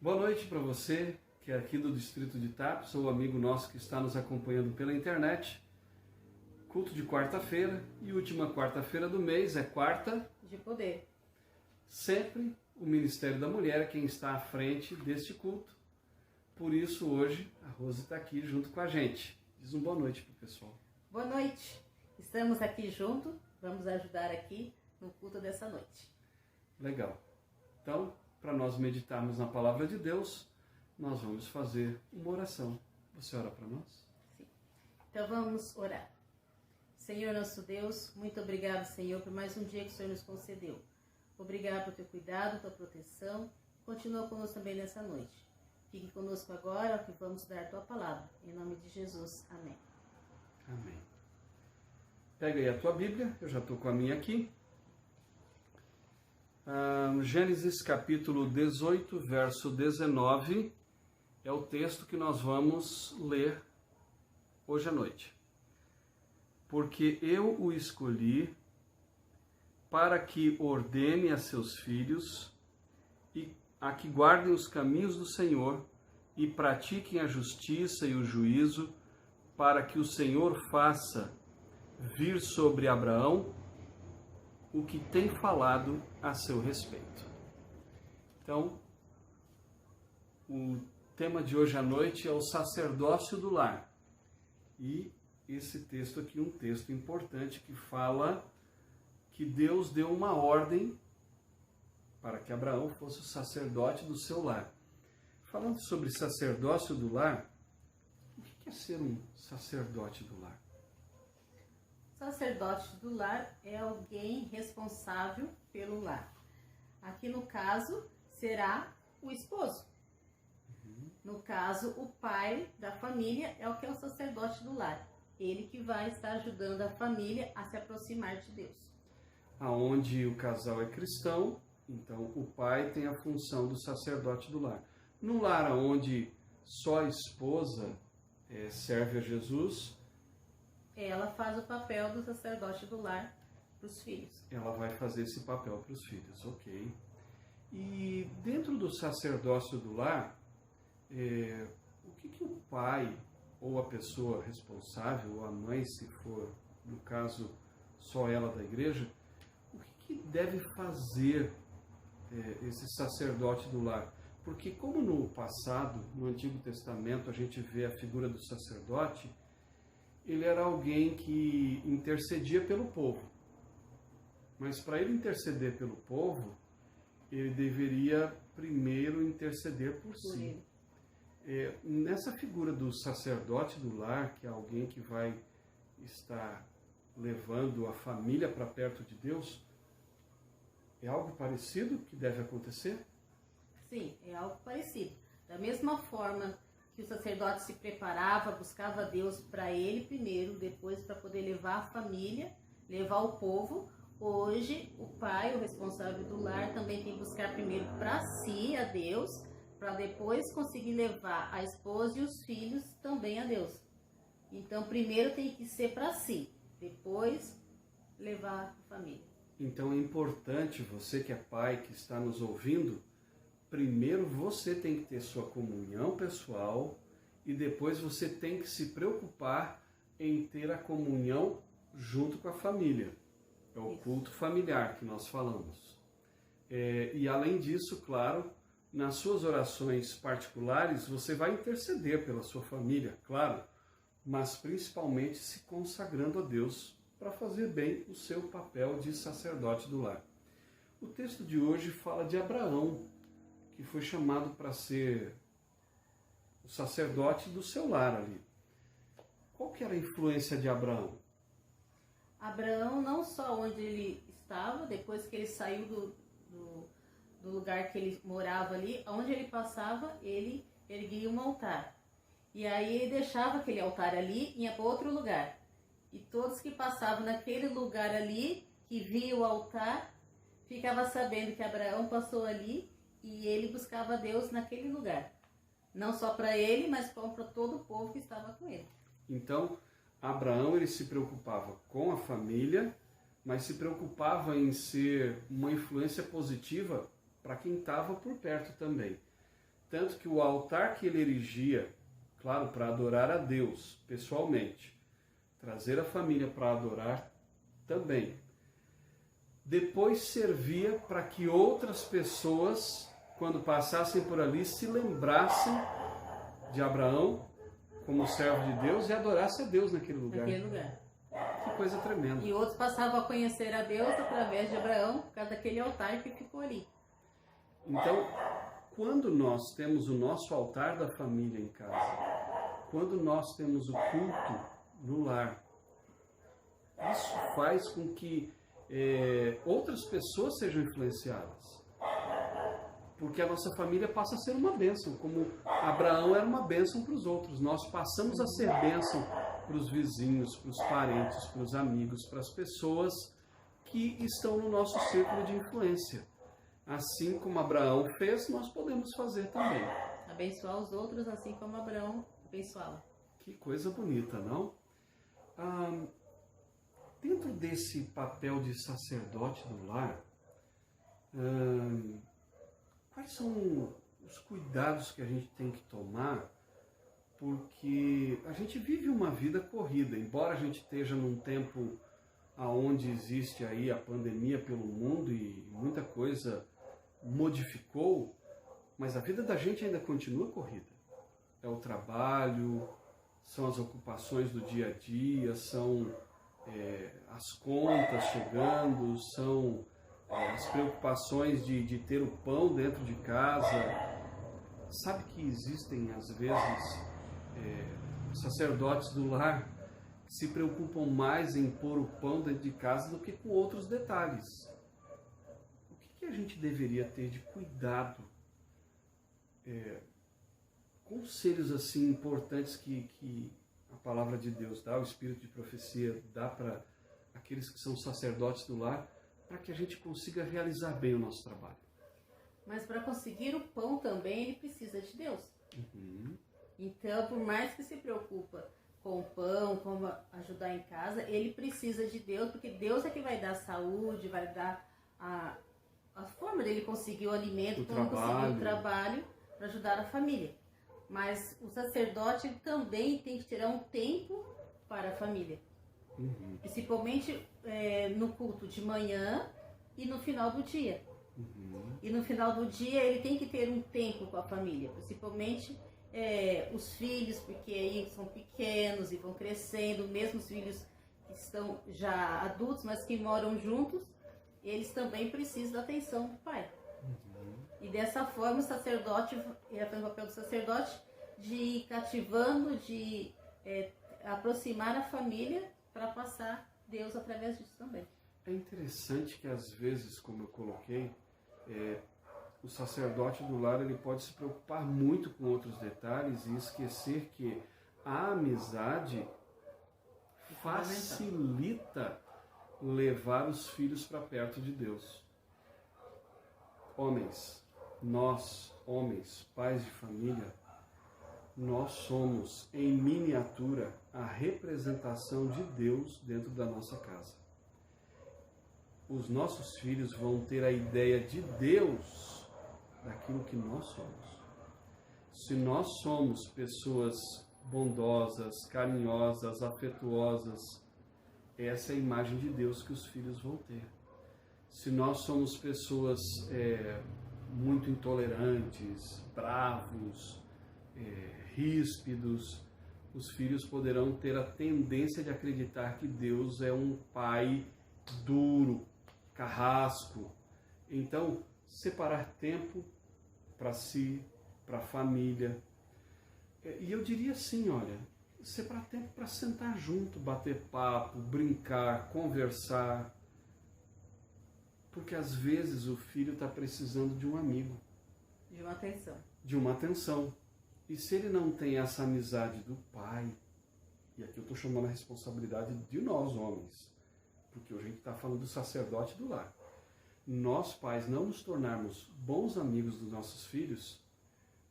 Boa noite para você que é aqui do distrito de Tapes, ou amigo nosso que está nos acompanhando pela internet. Culto de quarta-feira e última quarta-feira do mês é quarta de poder. Sempre o Ministério da Mulher é quem está à frente deste culto. Por isso hoje a Rose está aqui junto com a gente. Diz boa noite para o pessoal. Boa noite. Estamos aqui juntos, vamos ajudar aqui no culto dessa noite. Legal. Então, para nós meditarmos na palavra de Deus, nós vamos fazer uma oração. Você ora para nós? Sim. Então vamos orar. Senhor nosso Deus, muito obrigado, Senhor, por mais um dia que o Senhor nos concedeu. Obrigado por teu cuidado, tua proteção. Continua conosco também nessa noite. Fique conosco agora, que vamos dar a tua palavra. Em nome de Jesus. Amém. Amém. Pega aí a tua Bíblia, eu já estou com a minha aqui. Gênesis capítulo 18, verso 19, é o texto que nós vamos ler hoje à noite. Porque eu o escolhi para que ordene a seus filhos e a que guardem os caminhos do Senhor e pratiquem a justiça e o juízo, para que o Senhor faça vir sobre Abraão o que tem falado a seu respeito. Então, o tema de hoje à noite é o sacerdócio do lar. E esse texto aqui é um texto importante que fala que Deus deu uma ordem para que Abraão fosse o sacerdote do seu lar. Falando sobre sacerdócio do lar, o que é ser um sacerdote do lar? Sacerdote do lar é alguém responsável pelo lar. Aqui no caso será o esposo. No caso, o pai da família é o que é o sacerdote do lar. Ele que vai estar ajudando a família a se aproximar de Deus. Aonde o casal é cristão, então o pai tem a função do sacerdote do lar. No lar onde só a esposa serve a Jesus, ela faz o papel do sacerdote do lar para os filhos. Ela vai fazer esse papel para os filhos, ok. E dentro do sacerdócio do lar, o que o pai ou a pessoa responsável, ou a mãe, se for, no caso, só ela da igreja, o que deve fazer esse sacerdote do lar? Porque como no passado, no Antigo Testamento, a gente vê a figura do sacerdote, ele era alguém que intercedia pelo povo. Mas para ele interceder pelo povo, ele deveria primeiro interceder por si. Nessa figura do sacerdote do lar, que é alguém que vai estar levando a família para perto de Deus, é algo parecido que deve acontecer? Sim, é algo parecido. Da mesma forma que o sacerdote se preparava, buscava Deus para ele primeiro, depois para poder levar a família, levar o povo. Hoje, o pai, o responsável do lar, também tem que buscar primeiro para si a Deus, para depois conseguir levar a esposa e os filhos também a Deus. Então, primeiro tem que ser para si, depois levar a família. Então é importante, você que é pai, que está nos ouvindo, primeiro você tem que ter sua comunhão pessoal e depois você tem que se preocupar em ter a comunhão junto com a família. É o culto familiar que nós falamos. E além disso, claro, nas suas orações particulares, você vai interceder pela sua família, claro, mas principalmente se consagrando a Deus para fazer bem o seu papel de sacerdote do lar. O texto de hoje fala de Abraão, que foi chamado para ser o sacerdote do seu lar ali. Qual que era a influência de Abraão? Abraão, não só onde ele estava, depois que ele saiu do lugar que ele morava ali, onde ele passava, ele erguia um altar. E aí ele deixava aquele altar ali e ia para outro lugar. E todos que passavam naquele lugar ali, que via o altar, ficava sabendo que Abraão passou ali e ele buscava Deus naquele lugar. Não só para ele, mas para todo o povo que estava com ele. Então, Abraão ele se preocupava com a família, mas se preocupava em ser uma influência positiva para quem estava por perto também. Tanto que o altar que ele erigia, claro, para adorar a Deus pessoalmente, trazer a família para adorar também, depois servia para que outras pessoas, quando passassem por ali, se lembrassem de Abraão como servo de Deus e adorassem a Deus naquele lugar. Que coisa tremenda. E outros passavam a conhecer a Deus através de Abraão, por causa daquele altar que ficou ali. Então, quando nós temos o nosso altar da família em casa, quando nós temos o culto no lar, isso faz com que outras pessoas sejam influenciadas. Porque a nossa família passa a ser uma bênção, como Abraão era uma bênção para os outros. Nós passamos a ser bênção para os vizinhos, para os parentes, para os amigos, para as pessoas que estão no nosso círculo de influência. Assim como Abraão fez, nós podemos fazer também. Abençoar os outros assim como Abraão abençoava. Que coisa bonita, não? Dentro desse papel de sacerdote do lar, quais são os cuidados que a gente tem que tomar? Porque a gente vive uma vida corrida, embora a gente esteja num tempo onde existe aí a pandemia pelo mundo e muita coisa modificou, mas a vida da gente ainda continua corrida. É o trabalho, são as ocupações do dia a dia, são as contas chegando, são as preocupações de ter o pão dentro de casa. Sabe que existem, às vezes, sacerdotes do lar que se preocupam mais em pôr o pão dentro de casa do que com outros detalhes. O que a gente deveria ter de cuidado? Conselhos assim importantes que a palavra de Deus dá, o Espírito de profecia dá para aqueles que são sacerdotes do lar, para que a gente consiga realizar bem o nosso trabalho. Mas para conseguir o pão também, ele precisa de Deus. Uhum. Então, por mais que se preocupa com o pão, como ajudar em casa, ele precisa de Deus, porque Deus é que vai dar saúde, vai dar a forma dele conseguir o alimento, como conseguir o trabalho para ajudar a família. Mas o sacerdote também tem que tirar um tempo para a família. Uhum. Principalmente no culto de manhã e no final do dia. Uhum. E no final do dia ele tem que ter um tempo com a família, principalmente os filhos, porque aí são pequenos e vão crescendo, mesmo os filhos que estão já adultos, mas que moram juntos, eles também precisam da atenção do pai. Uhum. E dessa forma o sacerdote, ele faz o papel do sacerdote de ir cativando, de aproximar a família para passar Deus através disso também. É interessante que às vezes, como eu coloquei, o sacerdote do lar ele pode se preocupar muito com outros detalhes e esquecer que a amizade facilita levar os filhos para perto de Deus. Homens, nós, homens, pais de família, nós somos, em miniatura, a representação de Deus dentro da nossa casa. Os nossos filhos vão ter a ideia de Deus daquilo que nós somos. Se nós somos pessoas bondosas, carinhosas, afetuosas, essa é a imagem de Deus que os filhos vão ter. Se nós somos pessoas muito intolerantes, bravos, ríspidos, os filhos poderão ter a tendência de acreditar que Deus é um pai duro, carrasco. Então, separar tempo para si, para a família. E eu diria assim, olha, separar tempo para sentar junto, bater papo, brincar, conversar. Porque às vezes o filho está precisando de um amigo. De uma atenção. De uma atenção. E se ele não tem essa amizade do pai, e aqui eu estou chamando a responsabilidade de nós, homens, porque hoje a gente está falando do sacerdote do lar. Nós, pais, não nos tornarmos bons amigos dos nossos filhos,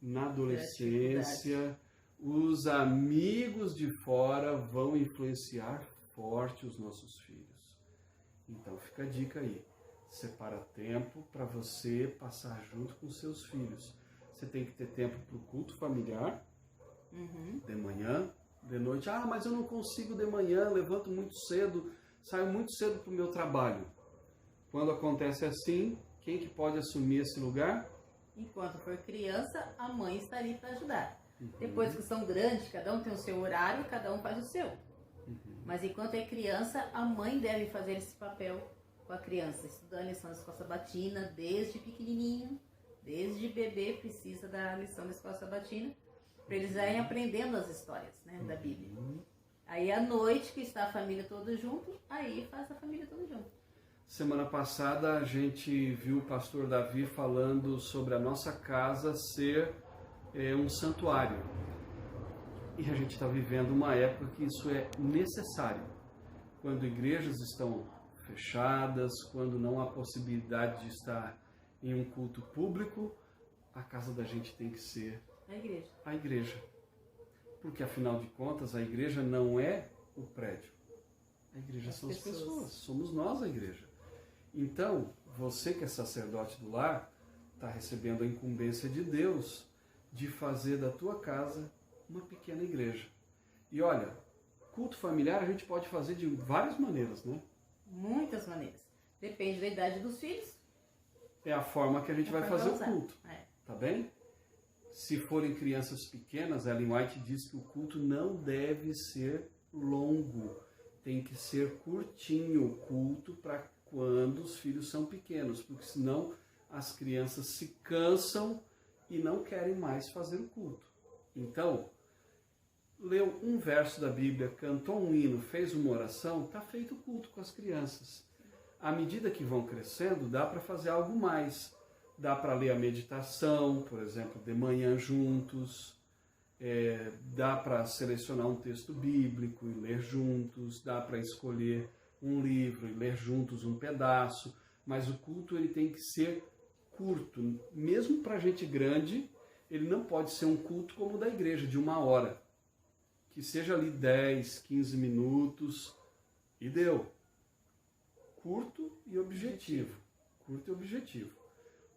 na adolescência, os amigos de fora vão influenciar forte os nossos filhos. Então fica a dica aí. Separa tempo para você passar junto com seus filhos. Você tem que ter tempo para o culto familiar, de manhã, de noite. Ah, mas eu não consigo de manhã, levanto muito cedo, saio muito cedo para o meu trabalho. Quando acontece assim, quem que pode assumir esse lugar? Enquanto for criança, a mãe está ali para ajudar. Depois que são grandes, cada um tem o seu horário, cada um faz o seu. Mas enquanto é criança, a mãe deve fazer esse papel com a criança, estudando a lição da escola sabatina desde pequenininho, desde bebê precisa da lição da escola sabatina, para eles irem aprendendo as histórias, né, da Bíblia. Aí à noite, que está a família toda junto, aí faz a família toda junto. Semana passada a gente viu o pastor Davi falando sobre a nossa casa ser um santuário. E a gente está vivendo uma época que isso é necessário. Quando igrejas estão fechadas, quando não há possibilidade de estar em um culto público, a casa da gente tem que ser a igreja. Porque afinal de contas, a igreja não é o prédio. A igreja são as pessoas, somos nós a igreja. Então, você que é sacerdote do lar, está recebendo a incumbência de Deus de fazer da tua casa uma pequena igreja. E olha, culto familiar a gente pode fazer de várias maneiras, né? Muitas maneiras. Depende da idade dos filhos. É a forma que a gente vai fazer o culto. Tá bem? Se forem crianças pequenas, Ellen White diz que o culto não deve ser longo. Tem que ser curtinho o culto para quando os filhos são pequenos, porque senão as crianças se cansam e não querem mais fazer o culto. Então, leu um verso da Bíblia, cantou um hino, fez uma oração, está feito o culto com as crianças. À medida que vão crescendo, dá para fazer algo mais. Dá para ler a meditação, por exemplo, de manhã juntos. Dá para selecionar um texto bíblico e ler juntos. Dá para escolher um livro e ler juntos um pedaço. Mas o culto ele tem que ser curto. Mesmo para gente grande, ele não pode ser um culto como o da igreja, de 1 hora. Que seja ali 10, 15 minutos e deu. Curto e objetivo. Curto e objetivo.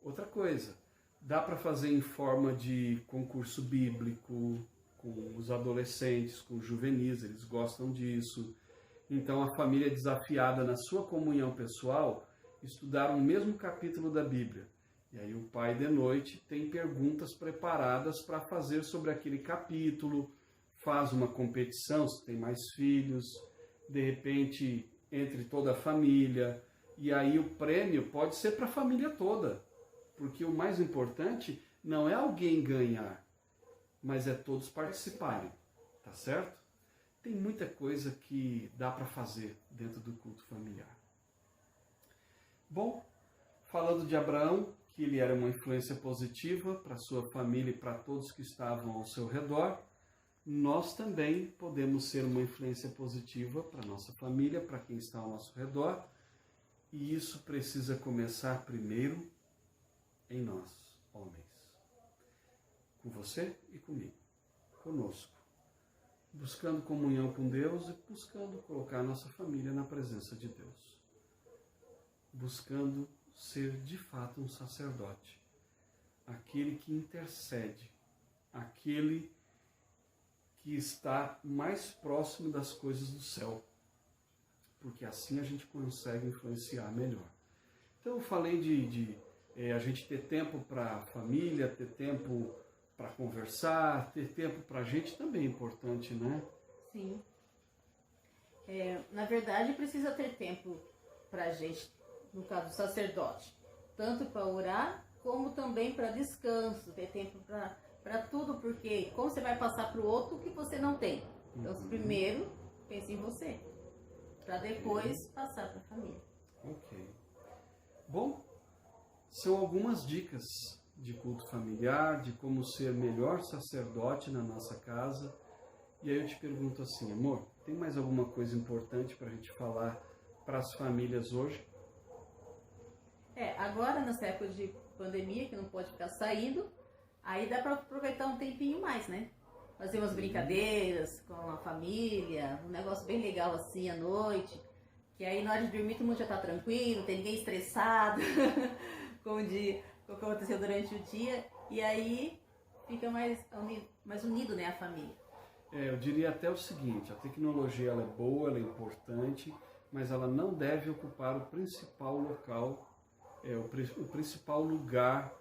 Outra coisa, dá para fazer em forma de concurso bíblico, com os adolescentes, com os juvenis, eles gostam disso. Então a família é desafiada na sua comunhão pessoal, estudar o mesmo capítulo da Bíblia. E aí o pai de noite tem perguntas preparadas para fazer sobre aquele capítulo, faz uma competição, se tem mais filhos, de repente entre toda a família, e aí o prêmio pode ser para a família toda. Porque o mais importante não é alguém ganhar, mas é todos participarem, tá certo? Tem muita coisa que dá para fazer dentro do culto familiar. Bom, falando de Abraão, que ele era uma influência positiva para sua família e para todos que estavam ao seu redor, nós também podemos ser uma influência positiva para nossa família, para quem está ao nosso redor, e isso precisa começar primeiro em nós, homens. Com você e comigo. Conosco. Buscando comunhão com Deus e buscando colocar nossa família na presença de Deus. Buscando ser de fato um sacerdote. Aquele que intercede. Aquele que está mais próximo das coisas do céu. Porque assim a gente consegue influenciar melhor. Então eu falei de a gente ter tempo para a família, ter tempo para conversar, ter tempo para a gente também é importante, né? Sim. Na verdade, precisa ter tempo para a gente, no caso do sacerdote, tanto para orar, como também para descanso, ter tempo para tudo, porque como você vai passar para o outro o que você não tem? Então, primeiro, pense em você, para depois passar para a família. Ok. Bom, são algumas dicas de culto familiar, de como ser melhor sacerdote na nossa casa. E aí eu te pergunto assim, amor, tem mais alguma coisa importante para a gente falar para as famílias hoje? Agora nessa época de pandemia, que não pode ficar saindo, aí dá para aproveitar um tempinho mais, né? Fazer umas brincadeiras com a família, um negócio bem legal assim à noite, que aí na hora de dormir todo mundo já tá tranquilo, não tem ninguém estressado, como o que aconteceu durante o dia, e aí fica mais unido, né, a família. Eu diria até o seguinte, a tecnologia ela é boa, ela é importante, mas ela não deve ocupar o principal local, o principal lugar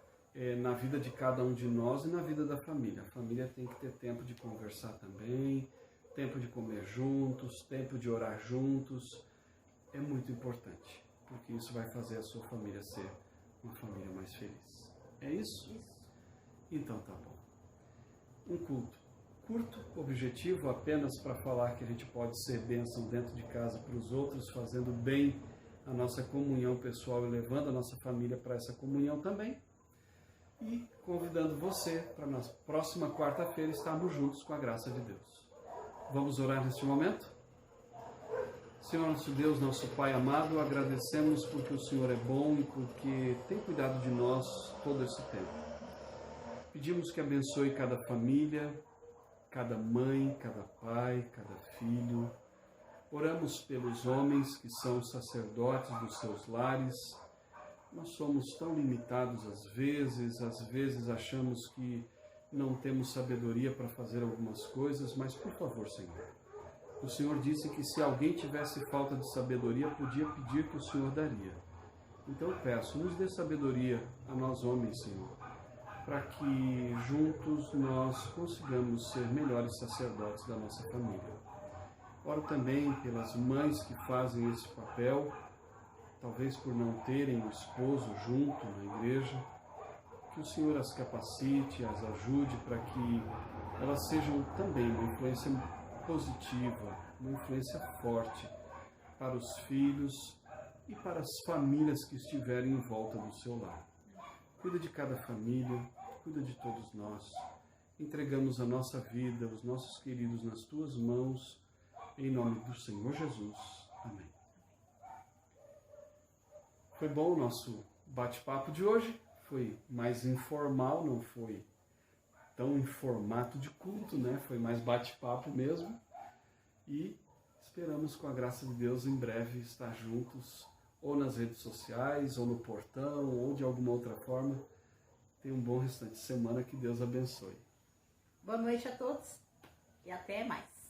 na vida de cada um de nós e na vida da família. A família tem que ter tempo de conversar também, tempo de comer juntos, tempo de orar juntos. É muito importante, porque isso vai fazer a sua família ser uma família mais feliz. É isso? Isso. Então tá bom. Um culto curto, objetivo, apenas para falar que a gente pode ser bênção dentro de casa para os outros, fazendo bem a nossa comunhão pessoal e levando a nossa família para essa comunhão também. E convidando você para na próxima quarta-feira estarmos juntos com a graça de Deus. Vamos orar neste momento? Senhor nosso Deus, nosso Pai amado, agradecemos porque o Senhor é bom e porque tem cuidado de nós todo esse tempo. Pedimos que abençoe cada família, cada mãe, cada pai, cada filho. Oramos pelos homens que são sacerdotes dos seus lares. Nós somos tão limitados às vezes achamos que não temos sabedoria para fazer algumas coisas, mas por favor, Senhor. O Senhor disse que se alguém tivesse falta de sabedoria, podia pedir que o Senhor daria. Então eu peço, nos dê sabedoria a nós homens, Senhor, para que juntos nós consigamos ser melhores sacerdotes da nossa família. Oro também pelas mães que fazem esse papel, talvez por não terem o esposo junto na igreja, que o Senhor as capacite, as ajude para que elas sejam também uma influência positiva, uma influência forte para os filhos e para as famílias que estiverem em volta do seu lar. Cuida de cada família, cuida de todos nós. Entregamos a nossa vida, os nossos queridos nas tuas mãos, em nome do Senhor Jesus. Amém. Foi bom o nosso bate-papo de hoje. Foi mais informal, não foi tão em formato de culto, né? Foi mais bate-papo mesmo. E esperamos, com a graça de Deus, em breve estar juntos, ou nas redes sociais, ou no portão, ou de alguma outra forma. Tenha um bom restante de semana, que Deus abençoe. Boa noite a todos e até mais.